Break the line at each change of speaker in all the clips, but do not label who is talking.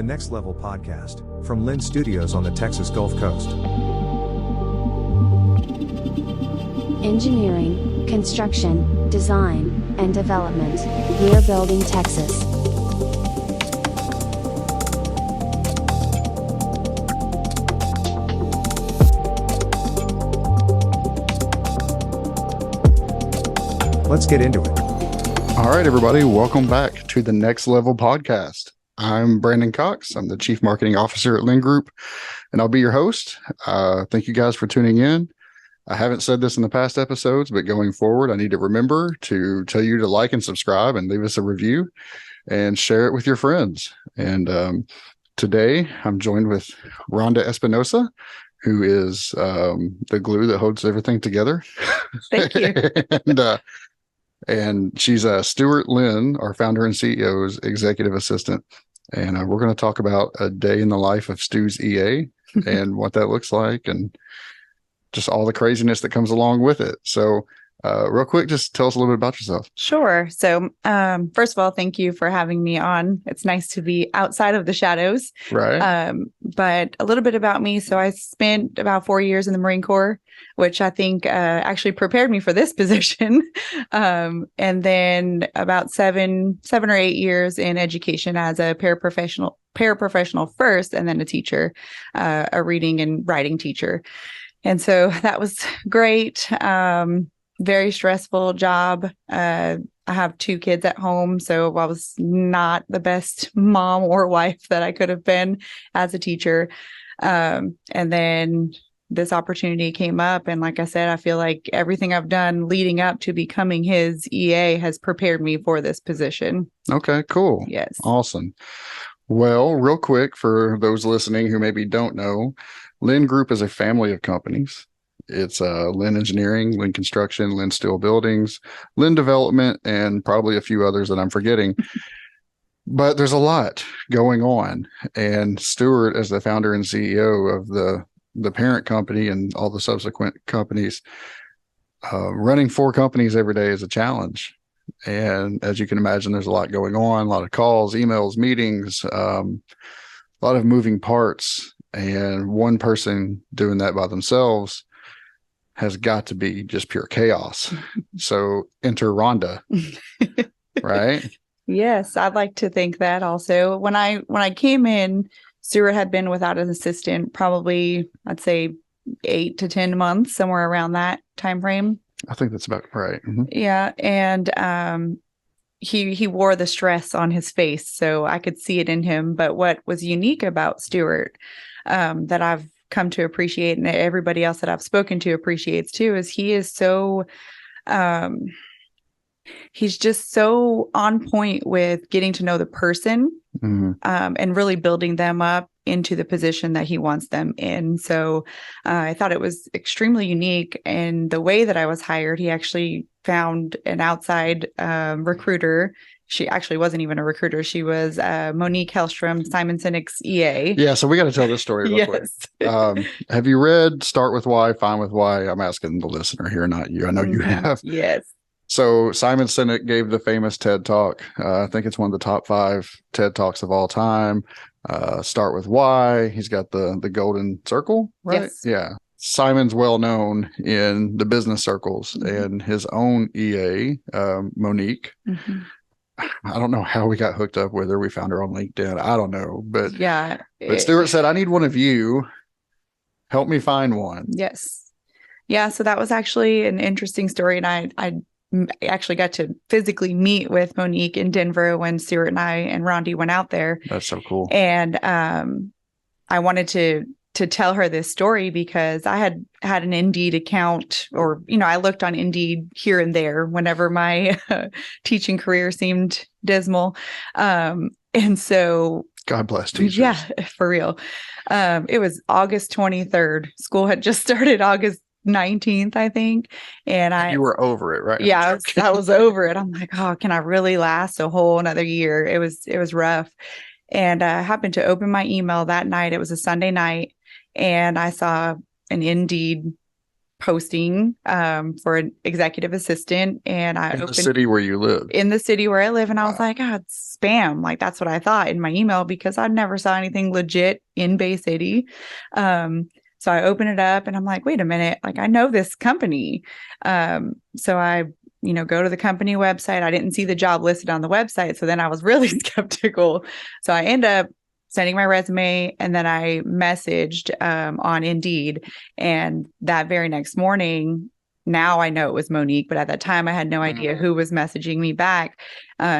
Next Level podcast from Lynn Studios on the Texas Gulf Coast.
Engineering, construction, design, and development. We're building Texas.
Let's get into it.
All right, everybody. Welcome back to the Next Level podcast. I'm Brandon Cox. I'm the Chief Marketing Officer at Lynn Group, and I'll be your host. Thank you guys for tuning in. I haven't said this in the past episodes, but going forward, I need to remember to tell you to like and subscribe and leave us a review and share it with your friends. And today I'm joined with Ronda Espinosa, who is the glue that holds everything together.
Thank you.
And she's Stuart Lynn, our founder and CEO's executive assistant. And we're going to talk about a day in the life of Stu's EA and what that looks like and just all the craziness that comes along with it. So real quick, just tell us a little bit about yourself.
Sure. So first of all, thank you for having me on. It's nice to be outside of the shadows.
Right.
But a little bit about me. So I spent about 4 years in the Marine Corps, which I think actually prepared me for this position. And then about seven or 8 years in education as a paraprofessional first, and then a teacher, a reading and writing teacher. And so that was great. Very stressful job. I have 2 kids at home, so I was not the best mom or wife that I could have been as a teacher. And then this opportunity came up, and like I said, I feel like everything I've done leading up to becoming his EA has prepared me for this position.
Okay, cool.
Yes.
Awesome. Well, real quick, for those listening who maybe don't know, Lynn Group is a family of companies. It's Lynn Engineering, Lynn Construction, Lynn Steel Buildings, Lynn Development, and probably a few others that I'm forgetting. But there's a lot going on. And Stuart, as the founder and CEO of the parent company and all the subsequent companies, running 4 companies every day is a challenge. And as you can imagine, there's a lot going on, a lot of calls, emails, meetings, a lot of moving parts. And one person doing that by themselves has got to be just pure chaos. So enter Ronda, right?
Yes, I'd like to think that also. When I came in, Stuart had been without an assistant probably, I'd say 8 to 10 months, somewhere around that time frame.
I think that's about right. Mm-hmm.
Yeah, and he wore the stress on his face, so I could see it in him. But what was unique about Stuart, that I've come to appreciate, and everybody else that I've spoken to appreciates too, is he is so he's just so on point with getting to know the person, mm-hmm. And really building them up into the position that he wants them in. So I thought it was extremely unique. And the way that I was hired, he actually found an outside recruiter. She actually wasn't even a recruiter. She was Monique Hellstrom, Simon Sinek's EA.
Yeah, so we got to tell this story real quick. Have you read Start With Why, Find With Why? I'm asking the listener here, not you. I know you have.
Yes.
So Simon Sinek gave the famous TED Talk. I think it's one of the top 5 TED Talks of all time. Start With Why. He's got the golden circle, right?
Yes.
Yeah. Simon's well known in the business circles, mm-hmm. and his own EA, Monique. Mm-hmm. I don't know how we got hooked up with her. We found her on LinkedIn. I don't know, but
yeah.
But Stuart said, "I need one of you. Help me find one."
Yes. Yeah. So that was actually an interesting story, and I actually got to physically meet with Monique in Denver when Stuart and I and Rondi went out there.
That's so cool.
And I wanted to tell her this story because I had an Indeed account, or, I looked on Indeed here and there whenever my teaching career seemed dismal. And so
God bless teachers.
Yeah, for real. It was August 23rd. School had just started August 19th, I think. And
you were over it, right?
Yeah, I was over it. I'm like, oh, can I really last a whole another year? It was rough. And I happened to open my email that night. It was a Sunday night. And I saw an Indeed posting for an executive assistant, and I
In the
opened
city where you live.
in the city where I live, and I was
Wow.
like, "God, it's spam!" Like that's what I thought in my email because I never saw anything legit in Bay City. So I open it up, and I'm like, "Wait a minute! Like I know this company." So I, go to the company website. I didn't see the job listed on the website, so then I was really skeptical. So I end up sending my resume, and then I messaged on Indeed, and that very next morning. Now I know it was Monique, but at that time I had no idea who was messaging me back.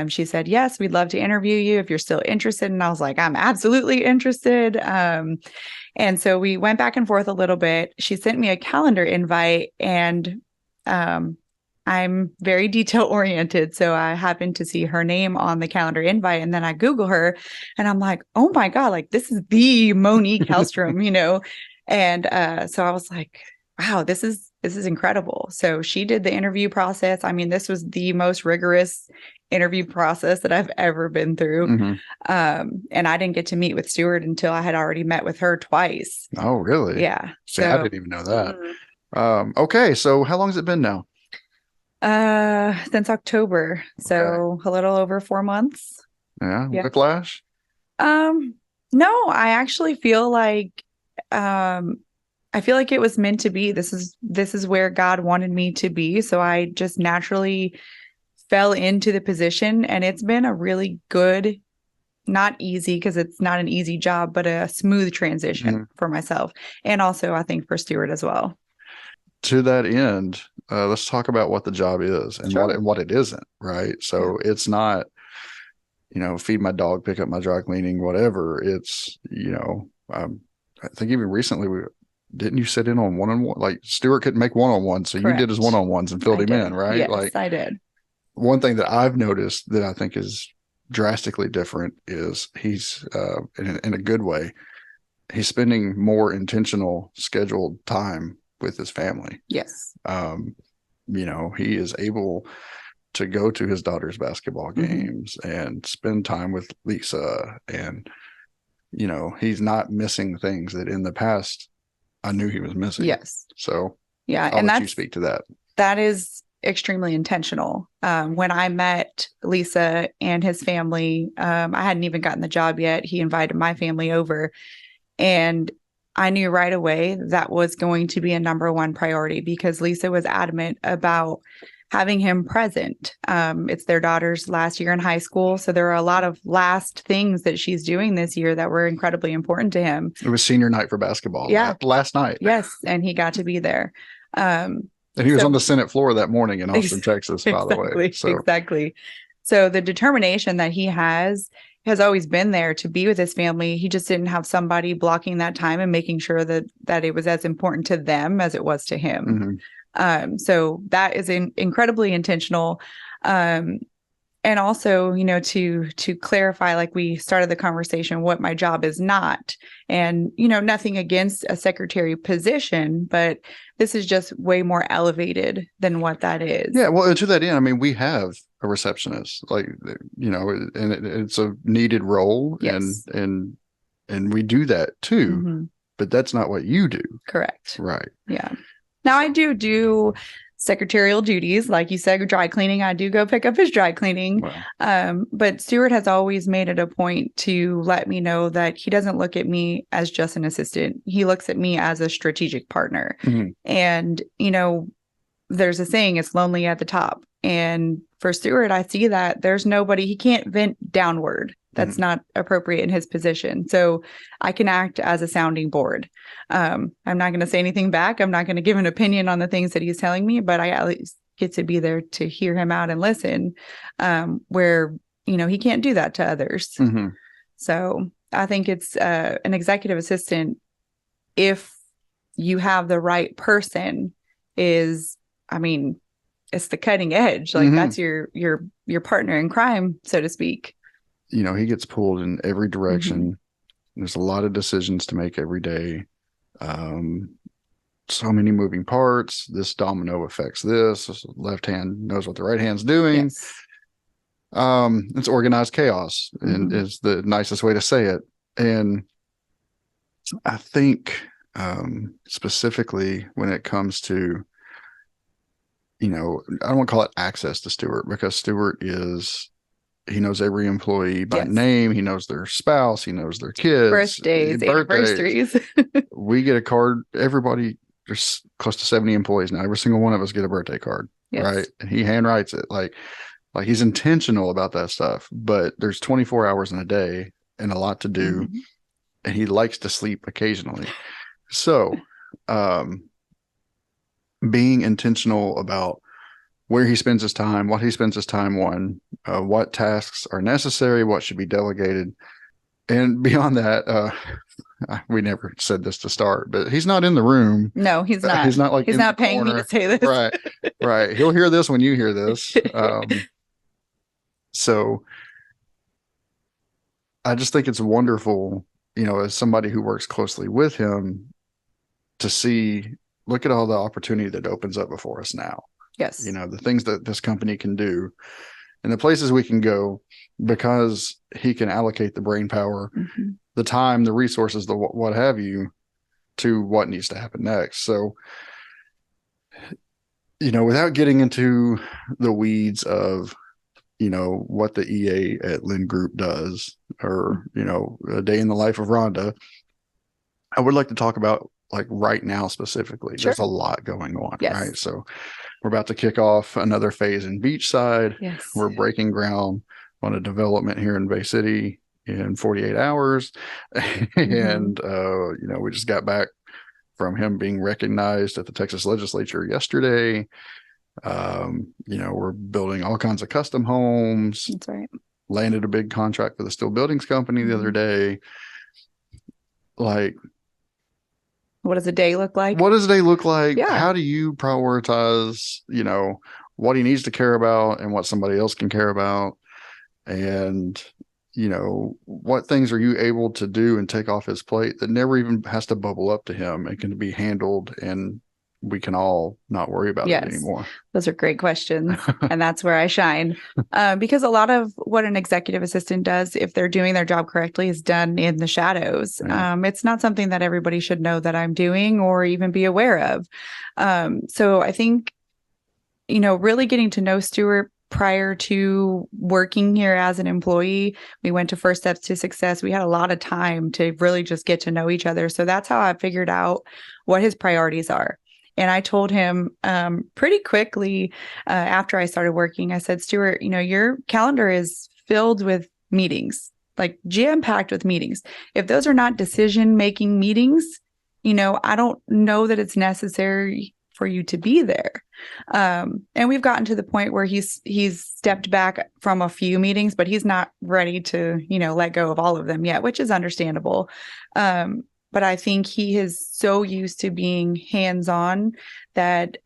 She said, "Yes, we'd love to interview you if you're still interested." And I was like, "I'm absolutely interested." And so we went back and forth a little bit. She sent me a calendar invite, and I'm very detail oriented. So I happened to see her name on the calendar invite, and then I Google her, and I'm like, "Oh my God, like this is the Monique Hellstrom," And so I was like, "Wow, this is incredible." So she did the interview process. I mean, this was the most rigorous interview process that I've ever been through. And I didn't get to meet with Stuart until I had already met with her twice.
Oh, really?
Yeah.
See, I didn't even know that. Okay, so how long has it been now?
Since October. So a little over 4 months.
Yeah,
Yeah.
whiplash?
No, I actually feel like it was meant to be. This is where God wanted me to be. So I just naturally fell into the position, and it's been a really good, not easy because it's not an easy job, but a smooth transition for myself. And also I think for Stuart as well.
To that end, let's talk about what the job is and what it isn't, right? So it's not, feed my dog, pick up my dry cleaning, whatever. It's, I think even recently didn't you sit in on one-on-one? Like Stuart couldn't make one-on-one, so you did his one-on-ones and filled him in, right?
Yes,
like
I did.
One thing that I've noticed that I think is drastically different is he's in a good way. He's spending more intentional, scheduled time with his family.
Yes.
He is able to go to his daughter's basketball games and spend time with Lisa, and he's not missing things that in the past I knew he was missing.
Yes.
So
yeah,
I'll let you speak to that.
That is extremely intentional. When I met Lisa and his family, I hadn't even gotten the job yet. He invited my family over, and I knew right away that was going to be a number one priority because Lisa was adamant about having him present. It's their daughter's last year in high school. So there are a lot of last things that she's doing this year that were incredibly important to him.
It was senior night for basketball last night.
Yes. And he got to be there.
And he was on the Senate floor that morning in Austin, Texas, by the way. So.
Exactly. So the determination that he has always been there to be with his family. He just didn't have somebody blocking that time and making sure that it was as important to them as it was to him. So that is incredibly intentional. And also, to clarify, like we started the conversation, what my job is not, and, nothing against a secretary position, but this is just way more elevated than what that is.
Yeah. Well, to that end, I mean, we have a receptionist, and it's a needed role.
Yes.
And we do that too, but that's not what you do.
Correct.
Right.
Yeah. Now I do secretarial duties. Like you said, dry cleaning, I do go pick up his dry cleaning. Wow. But Stuart has always made it a point to let me know that he doesn't look at me as just an assistant. He looks at me as a strategic partner. And, there's a saying, it's lonely at the top. And for Stuart, I see that there's nobody, he can't vent downward. That's not appropriate in his position. So I can act as a sounding board. I'm not going to say anything back. I'm not going to give an opinion on the things that he's telling me, but I at least get to be there to hear him out and listen, where, he can't do that to others. So I think it's an executive assistant, if you have the right person, it's the cutting edge. Like that's your partner in crime, so to speak.
He gets pulled in every direction. There's a lot of decisions to make every day. So many moving parts. This domino affects this. This left hand knows what the right hand's doing.
Yes.
It's organized chaos, and is the nicest way to say it. And I think specifically when it comes to, I don't want to call it access to Stuart, because Stuart he knows every employee by
Yes.
name. He knows their spouse. He knows their kids,
Birthdays, anniversaries.
We get a card. Everybody, there's close to 70 employees now. Every single one of us get a birthday card,
Yes.
right? And he handwrites it. Like he's intentional about that stuff. But there's 24 hours in a day and a lot to do,
Mhm.
and he likes to sleep occasionally. So, being intentional about where he spends his time, what he spends his time on, what tasks are necessary, what should be delegated. And beyond that, we never said this to start, but he's not in the room.
No, he's not.
He's not like
he's
in
not
the
paying me
corner.
to say this.
Right. Right. He'll hear this when you hear this. So I just think it's wonderful, as somebody who works closely with him, to look at all the opportunity that opens up before us now.
Yes.
The things that this company can do and the places we can go, because he can allocate the brain power,
Mhm.
the time, the resources, the what have you, to what needs to happen next. So, without getting into the weeds of, what the EA at Lynn Group does, or, a day in the life of Ronda, I would like to talk about like right now specifically.
Sure.
There's a lot going on,
Yes.
right? So we're about to kick off another phase in Beachside.
Yes.
We're breaking ground on a development here in Bay City in 48 hours. And, we just got back from him being recognized at the Texas legislature yesterday. We're building all kinds of custom homes.
That's right.
Landed a big contract for the steel buildings company the other day. Like,
what does a day look like?
What does a day look like?
Yeah.
How do you prioritize, what he needs to care about and what somebody else can care about? And, what things are you able to do and take off his plate that never even has to bubble up to him? It can be handled, and we can all not worry about it anymore.
Those are great questions. And that's where I shine. Because a lot of what an executive assistant does, if they're doing their job correctly, is done in the shadows.
Right.
It's not something that everybody should know that I'm doing or even be aware of. So I think, really getting to know Stuart prior to working here as an employee, we went to First Steps to Success. We had a lot of time to really just get to know each other. So that's how I figured out what his priorities are. And I told him pretty quickly after I started working, I said, Stuart, your calendar is filled with meetings, like jam-packed with meetings. If those are not decision-making meetings, I don't know that it's necessary for you to be there. And we've gotten to the point where he's stepped back from a few meetings, but he's not ready to, let go of all of them yet, which is understandable. But I think he is so used to being hands-on that,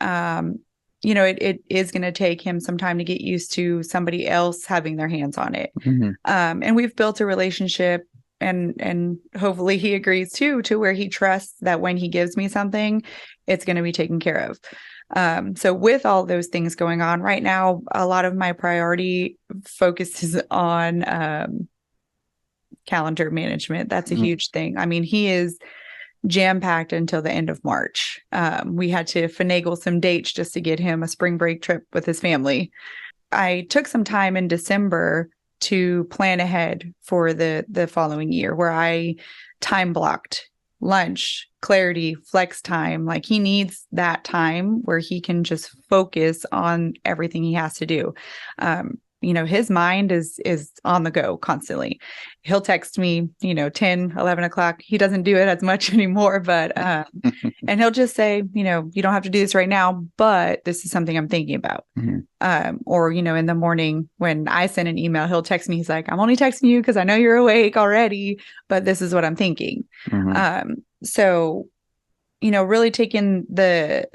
it is going to take him some time to get used to somebody else having their hands on it.
Mm-hmm.
And we've built a relationship, and hopefully he agrees too, to where he trusts that when he gives me something, it's going to be taken care of. So with all those things going on right now, a lot of my priority focuses on calendar management. That's a huge thing. I mean, he is jam-packed until the end of March. We had to finagle some dates just to get him a spring break trip with his family. I took some time in December to plan ahead for the following year, where I time blocked lunch, clarity, flex time. Like, he needs that time where he can just focus on everything he has to do. His mind is on the go constantly. He'll text me, 10, 11 o'clock. He doesn't do it as much anymore, but, and he'll just say, you don't have to do this right now, but this is something I'm thinking about. Mm-hmm. Or, in the morning when I send an email, he'll text me. He's like, I'm only texting you because I know you're awake already, but this is what I'm thinking. Mm-hmm. So, really taking the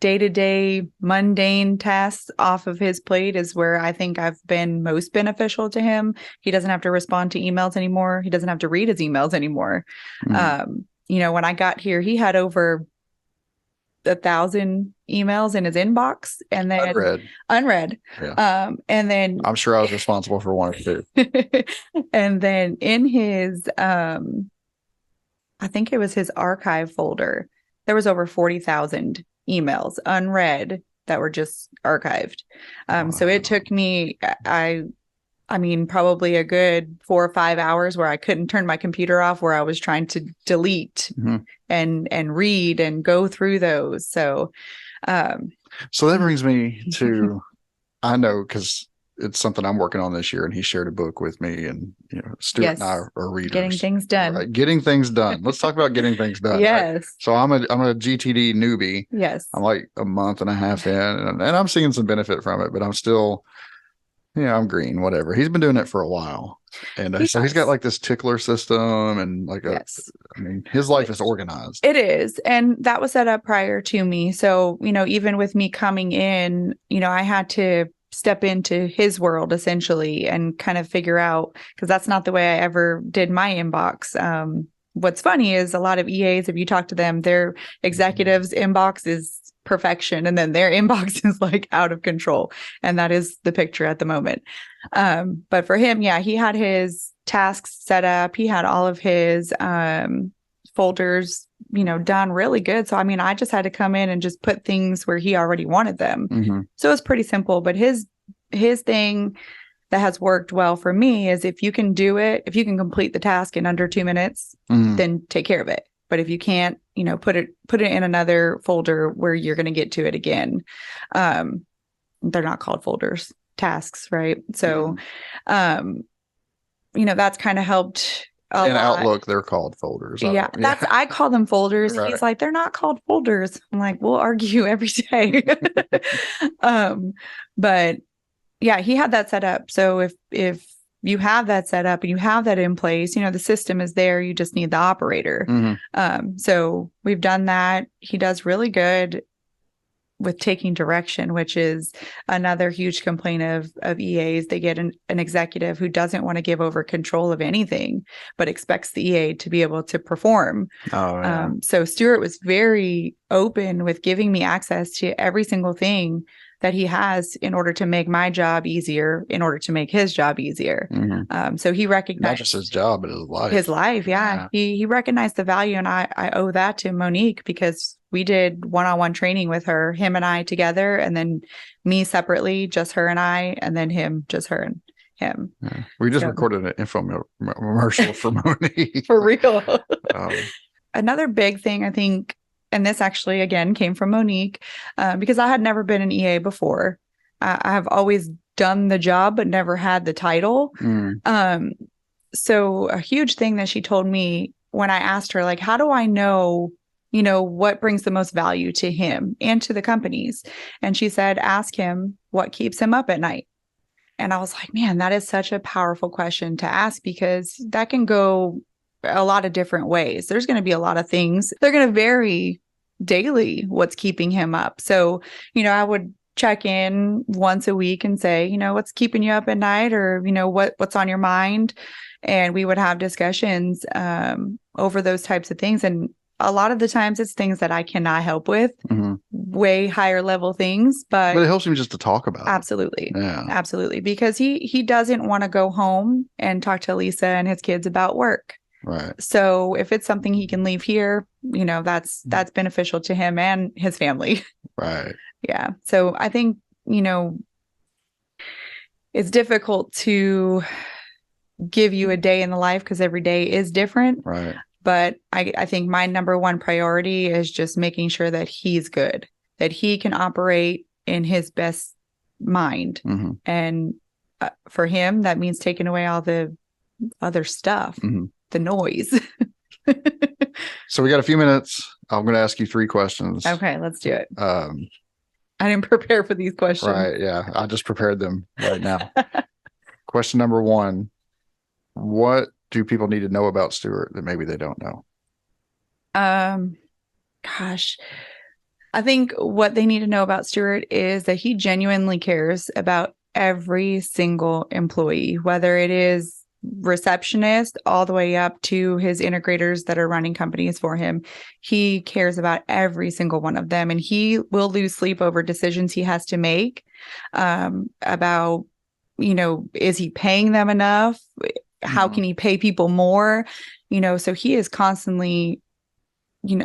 day-to-day mundane tasks off of his plate is where I think I've been most beneficial to him. He doesn't have to respond to emails anymore. He doesn't have to read his emails anymore. Mm-hmm. When I got here, he had over 1,000 emails in his inbox, and then unread. Yeah. And then
I'm sure I was responsible for one or two.
And then in his I think it was his archive folder. There was over 40,000 emails unread that were just archived. So it took me, I mean, probably a good 4 or 5 hours where I couldn't turn my computer off, where I was trying to delete and read and go through those. So
that brings me to, I know, because it's something I'm working on this year, and he shared a book with me, and Stuart and I are readers.
Getting things done.
Right? Getting things done. Let's talk about getting things done.
Yes.
Right? So I'm a GTD newbie.
Yes.
I'm like a month and a half in, and I'm seeing some benefit from it, but I'm still, I'm green, whatever. He's been doing it for a while. And so he's got like this tickler system, and like I mean, his life is organized.
It is. And that was set up prior to me. So, even with me coming in, I had to step into his world essentially and kind of figure out, because that's not the way I ever did my inbox. What's funny is a lot of EAs, if you talk to them, their executives' inbox is perfection, and then their inbox is like out of control. And that is the picture at the moment. But for him, he had his tasks set up. He had all of his folders, done really good. So, I mean, I just had to come in and just put things where he already wanted them. So it's pretty simple. But his thing that has worked well for me is, if you can do it, if you can complete the task in under 2 minutes, then take care of it. But if you can't, put it in another folder where you're going to get to it again. They're not called folders, tasks, right? So, that's kind of helped. In
Outlook, they're called folders.
I call them folders. Right. He's like, they're not called folders. I'm like, we'll argue every day. But he had that set up. So if you have that set up and you have that in place, the system is there. You just need the operator. So we've done that. He does really good with taking direction, which is another huge complaint of EAs. They get an executive who doesn't want to give over control of anything, but expects the EA to be able to perform. So Stuart was very open with giving me access to every single thing that he has in order to make my job easier, in order to make his job easier. So he recognized
not just his job, but his life.
His life, He recognized the value, and I owe that to Monique, because we did one-on-one training with her, him and I together, and then me separately, just her and I, and then him, just her and him.
We just recorded an infomercial for Monique.
For real. Another big thing, I think, and this actually, again, came from Monique, because I had never been an EA before. I have always done the job, but never had the title. So a huge thing that she told me when I asked her, like, how do I know, what brings the most value to him and to the companies? And she said, ask him what keeps him up at night. And I was like, man, that is such a powerful question to ask, because that can go a lot of different ways. There's going to be a lot of things. They're going to vary daily what's keeping him up. So, I would check in once a week and say, what's keeping you up at night, or, what's on your mind. And we would have discussions over those types of things. And a lot of the times it's things that I cannot help with, way higher level things, but
it helps him just to talk about
absolutely.
it. Yeah.
Absolutely. Because he doesn't want to go home and talk to Lisa and his kids about work.
Right.
So if it's something he can leave here, that's beneficial to him and his family.
Right.
Yeah. So I think, it's difficult to give you a day in the life, because every day is different.
Right.
But I think my number one priority is just making sure that he's good, that he can operate in his best mind. And for him, that means taking away all the other stuff. The noise.
So we got a few minutes. I'm going to ask you 3 questions.
Okay, let's do it. I didn't prepare for these questions.
Right. Yeah. I just prepared them right now. Question number 1. What do people need to know about Stuart that maybe they don't know?
Gosh, I think what they need to know about Stuart is that he genuinely cares about every single employee, whether it is receptionist all the way up to his integrators that are running companies for him. He cares about every single one of them, and he will lose sleep over decisions he has to make about, is he paying them enough? how can he pay people more? So he is constantly,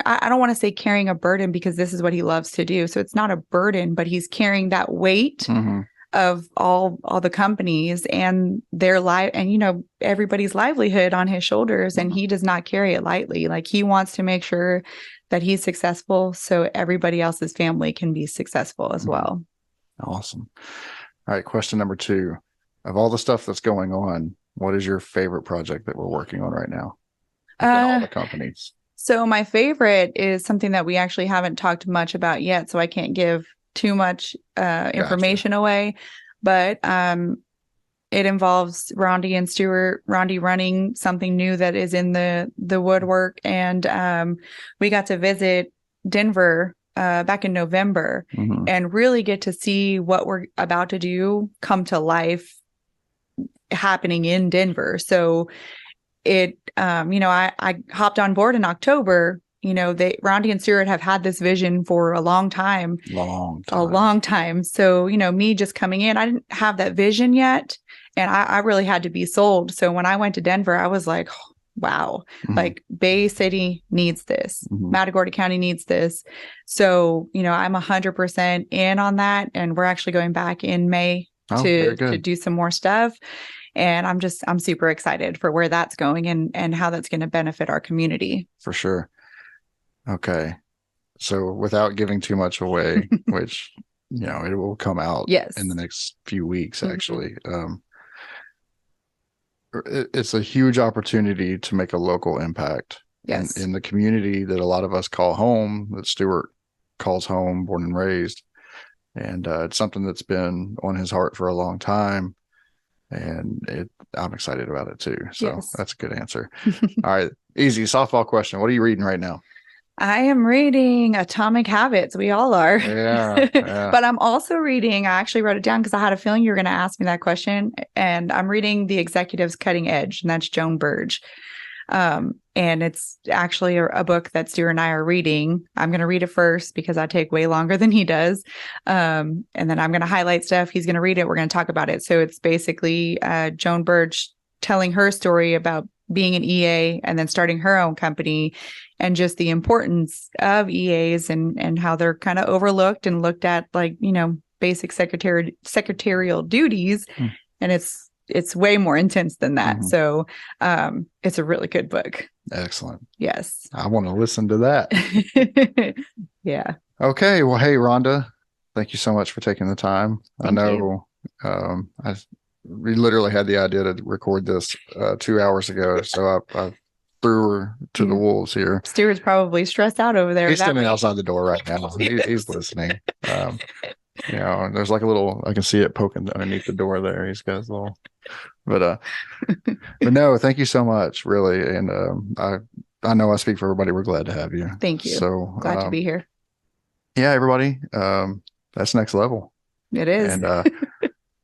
I don't want to say carrying a burden, because this is what he loves to do. So it's not a burden, but he's carrying that weight of all the companies and their life and, everybody's livelihood on his shoulders. And he does not carry it lightly. Like, he wants to make sure that he's successful so everybody else's family can be successful as well.
Awesome. All right. Question number 2. Of all the stuff that's going on, what is your favorite project that we're working on right now? Within all the companies.
So my favorite is something that we actually haven't talked much about yet, so I can't give too much information away. But it involves Ronda and Stuart. Ronda running something new that is in the woodwork, and we got to visit Denver back in November and really get to see what we're about to do come to life happening in Denver. So it, I hopped on board in October. Ronda and Stuart have had this vision for a long time. A long time. So, me just coming in, I didn't have that vision yet. And I really had to be sold. So when I went to Denver, I was like, oh, wow, like Bay City needs this. Matagorda County needs this. So, I'm 100% in on that. And we're actually going back in May to do some more stuff. And I'm super excited for where that's going and how that's going to benefit our community.
For sure. Okay. So without giving too much away, which, it will come out in the next few weeks, actually. It's a huge opportunity to make a local impact in the community that a lot of us call home, that Stuart calls home, born and raised. And it's something that's been on his heart for a long time. And I'm excited about it too. So that's a good answer. All right. Easy softball question. What are you reading right now?
I am reading Atomic Habits. We all are.
Yeah.
But I'm also reading, I actually wrote it down because I had a feeling you were going to ask me that question. And I'm reading The Executive's Cutting Edge, and that's Joan Burge. And it's actually a book that Stuart and I are reading. I'm going to read it first because I take way longer than he does. And then I'm going to highlight stuff. He's going to read it. We're going to talk about it. So it's basically Joan Burge telling her story about being an EA and then starting her own company, and just the importance of EAs and how they're kind of overlooked and looked at like, basic secretarial duties. And it's way more intense than that. So it's a really good book.
Excellent.
Yes.
I want to listen to that.
Yeah.
Okay. Well, hey, Rhonda, thank you so much for taking the time.
Thank
you. We literally had the idea to record this 2 hours ago. So I threw her to the wolves here.
Stuart's probably stressed out over there.
He's standing outside the door right now. He's listening. There's like a little, I can see it poking underneath the door there. He's got his little, but no, thank you so much, really. And I know I speak for everybody. We're glad to have you.
Thank you.
So
glad to be here.
Yeah, everybody. That's next level.
It is.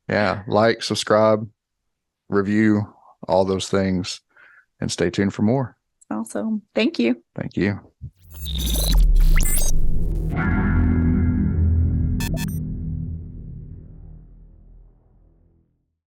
And like, subscribe, review, all those things, and stay tuned for more.
Awesome. Thank you.
Thank you.